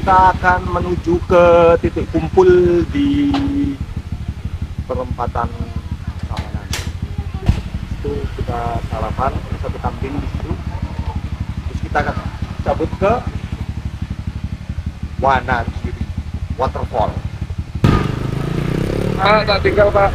kita akan menuju ke titik kumpul di perempatan Tabanan. Itu kita sarapan satu kambing di situ. Terus kita akan cabut ke Wanagiri Waterfall. Tak tinggal Pak.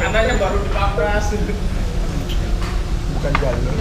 Anaknya baru dipapras. Bukan jalur.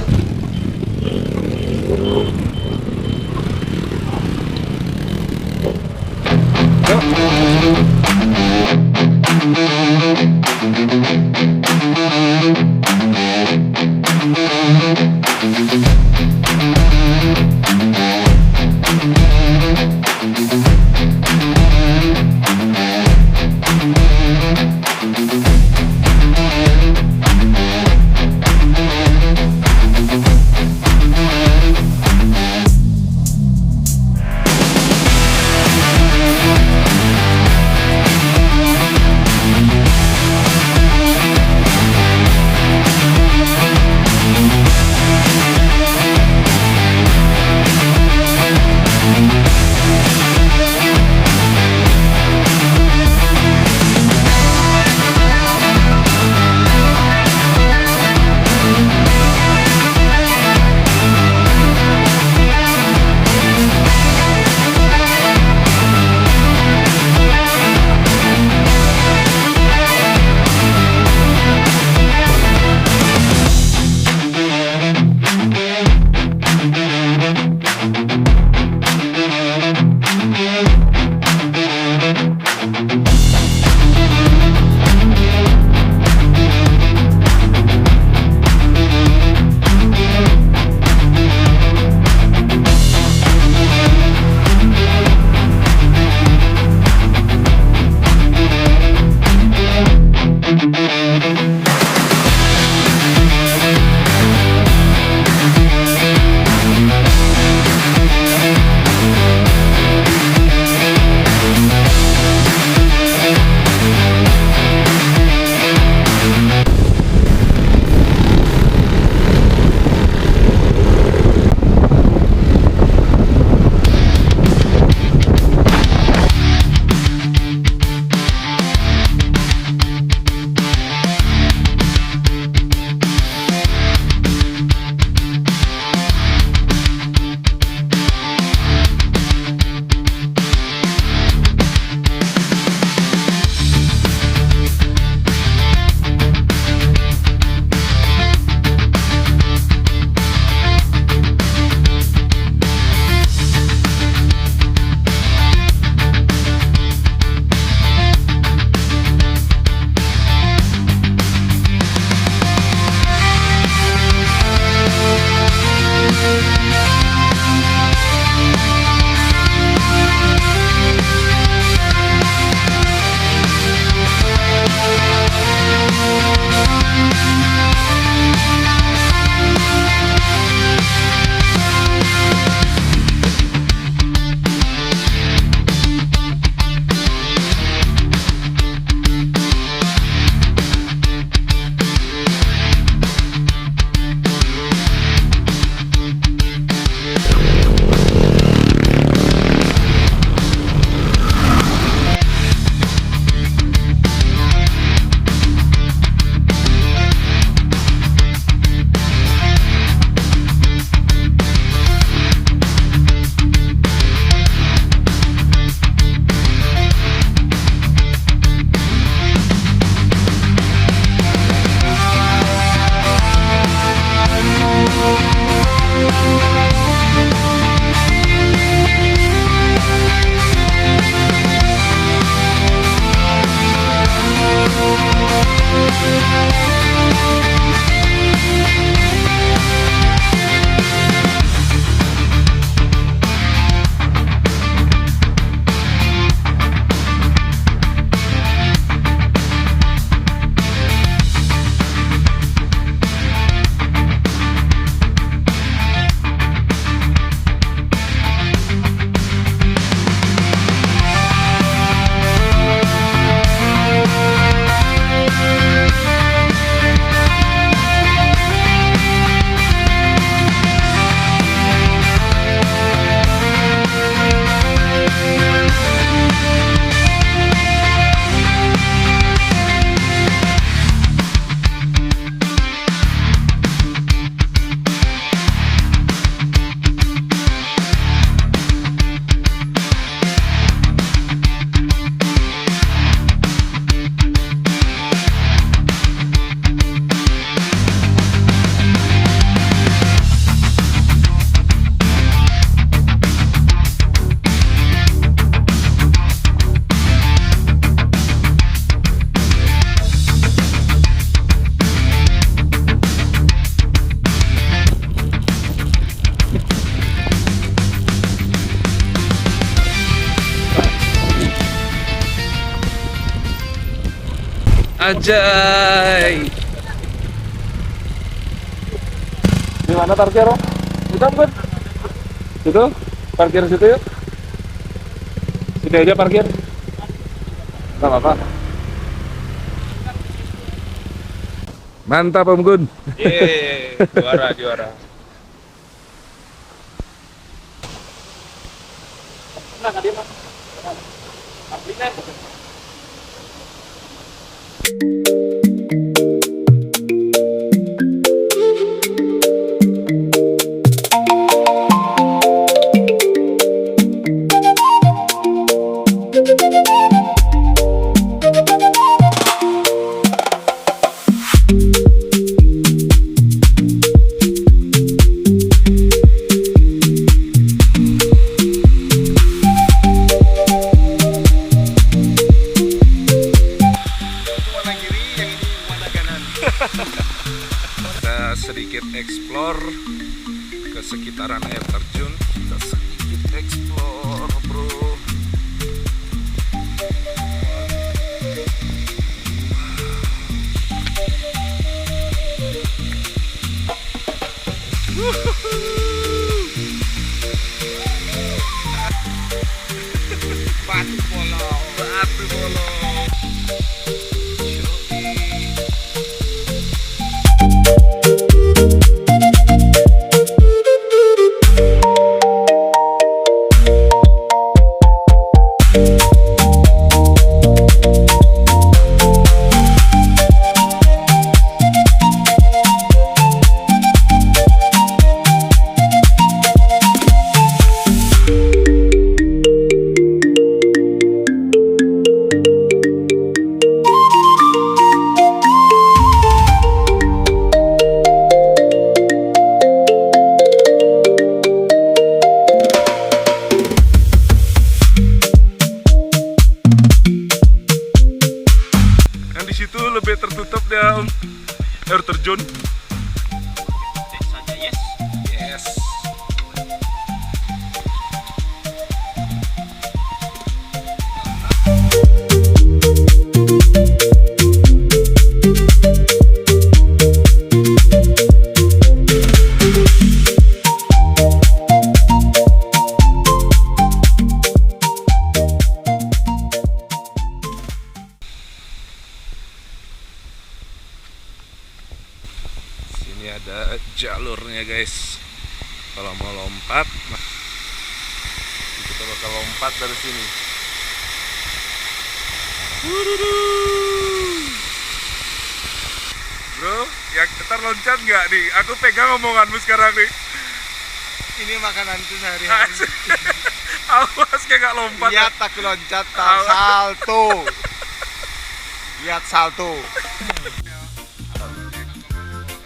Ajay. Di mana parkir, Om? Kita bukan? Situ? Parkir situ yuk. Sini aja parkir. Gak apa-apa. Mantap Om Gun. Yeay, juara. Nah, tadi Mas. Ambilnya. Kita sedikit explore ke sekitaran air terjun. Kita sedikit explore, bro. Batu bolong. Yang di situ lebih tertutup dia, Om. Air terjun. Saja yes. Yes. Sini ada jalurnya, guys. Kalau mau lompat, kita bakal lompat dari sini. Bro, yang ntar loncat nggak nih? Aku pegang omonganmu sekarang nih. Ini makananku sehari-hari. Awas kayak nggak lompat. Lihat aku loncat, salto. Lihat salto.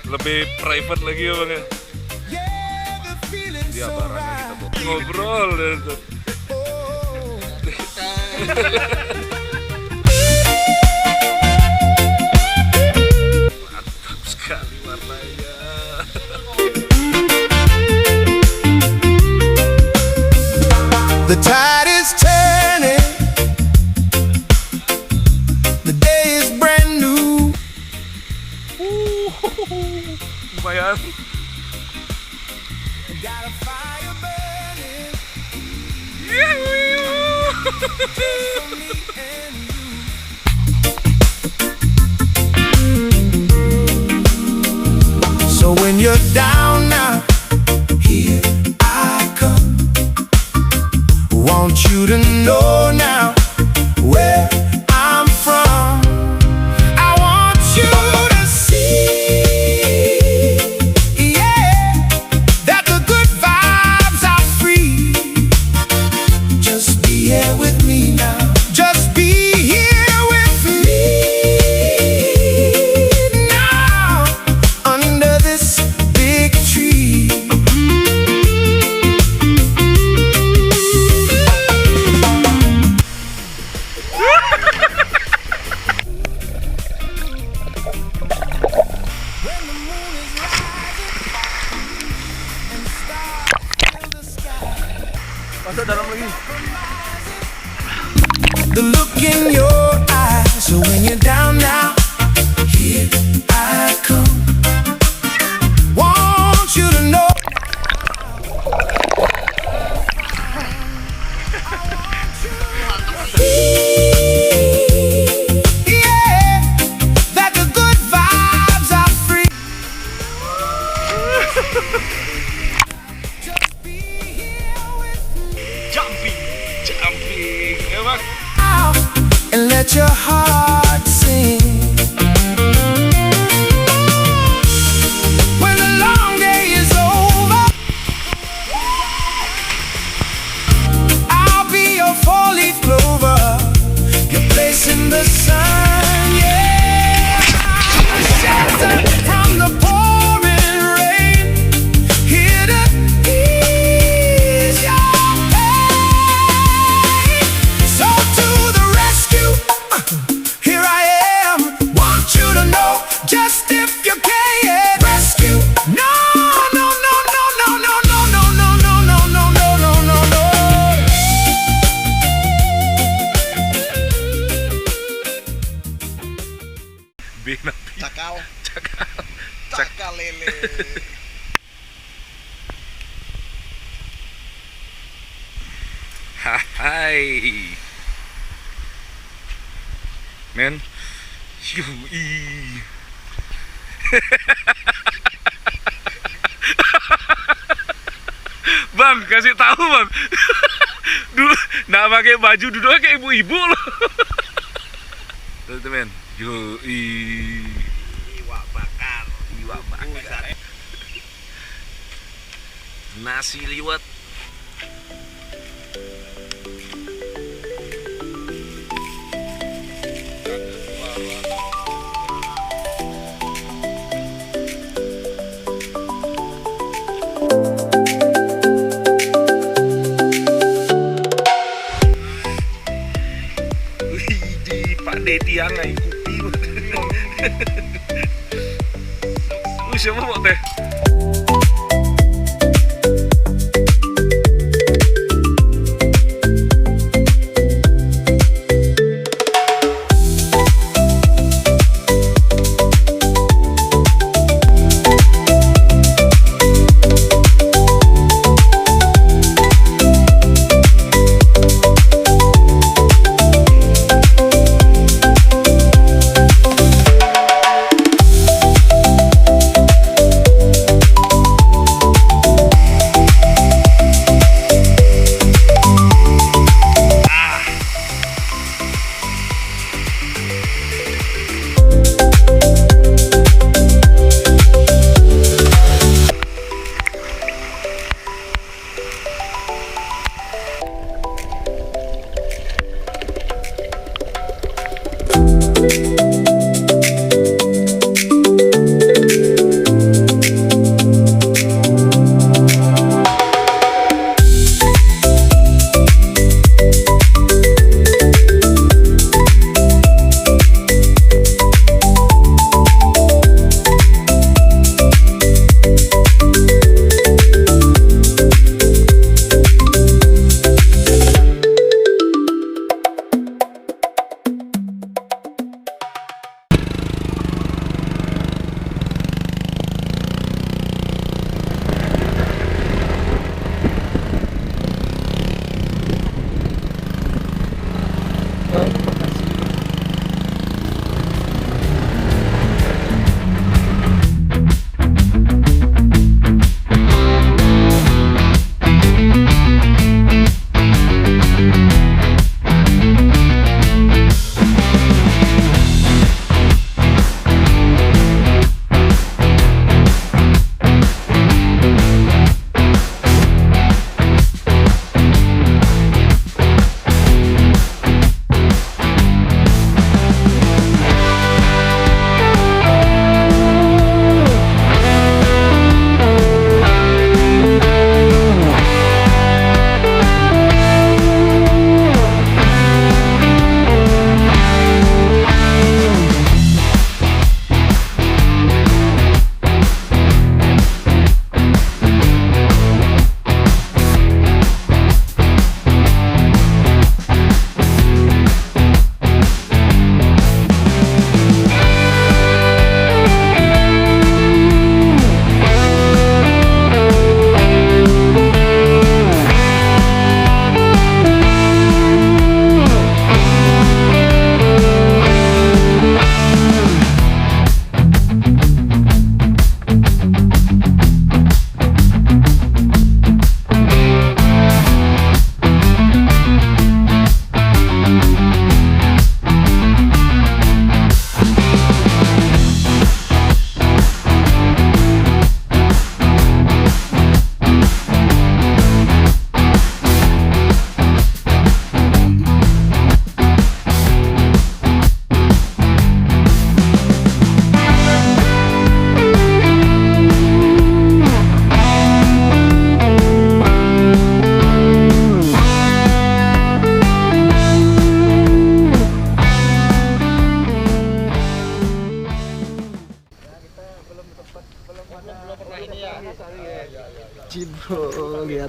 Lebih private lagi ya bang ya. Dia barangnya kita bawa ngobrol dan mantap sekali warnanya. The tide is turning. The day is brand new. Lumayan. Got a fire burning for me and you. So when you're down now, here I come. Want you to know now where I'm from. I want you to see, yeah, that the good vibes are free. Just be here with me now. Just be here with me now, under this big tree. Masuk dalam lagi. The look in your eyes, so when you're down now, let your heart sing. When the long day is over, I'll be your four-leaf clover, your place in the sun, yeah. Shelter from the pouring rain, here to ease your pain. So to the rescue, here I am. Want you to know, just if you can, rescue. No, no, no, no, no, no, no, no, no, no, no, no, no, no, no, no. Menikmati. Cakal. Cakal. Cakal lele. Hai. Men. Yui. Bang, kasih tahu bang. Dulu nggak pakai baju, duduknya kayak ibu-ibu loh. Tuh men. Yui. Iwak bakar. Iwak bakar. Nasi liwet. Wih, Pak De tiang ngai kopi. Wih, siapa mau teh?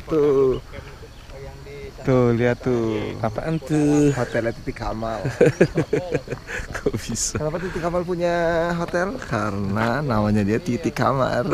tuh. Tuh, lihat tuh. Apaan tuh? Hotelnya Titik Kamal. Kok bisa? Kenapa Titik Kamal punya hotel? Karena namanya dia Titik Kamar.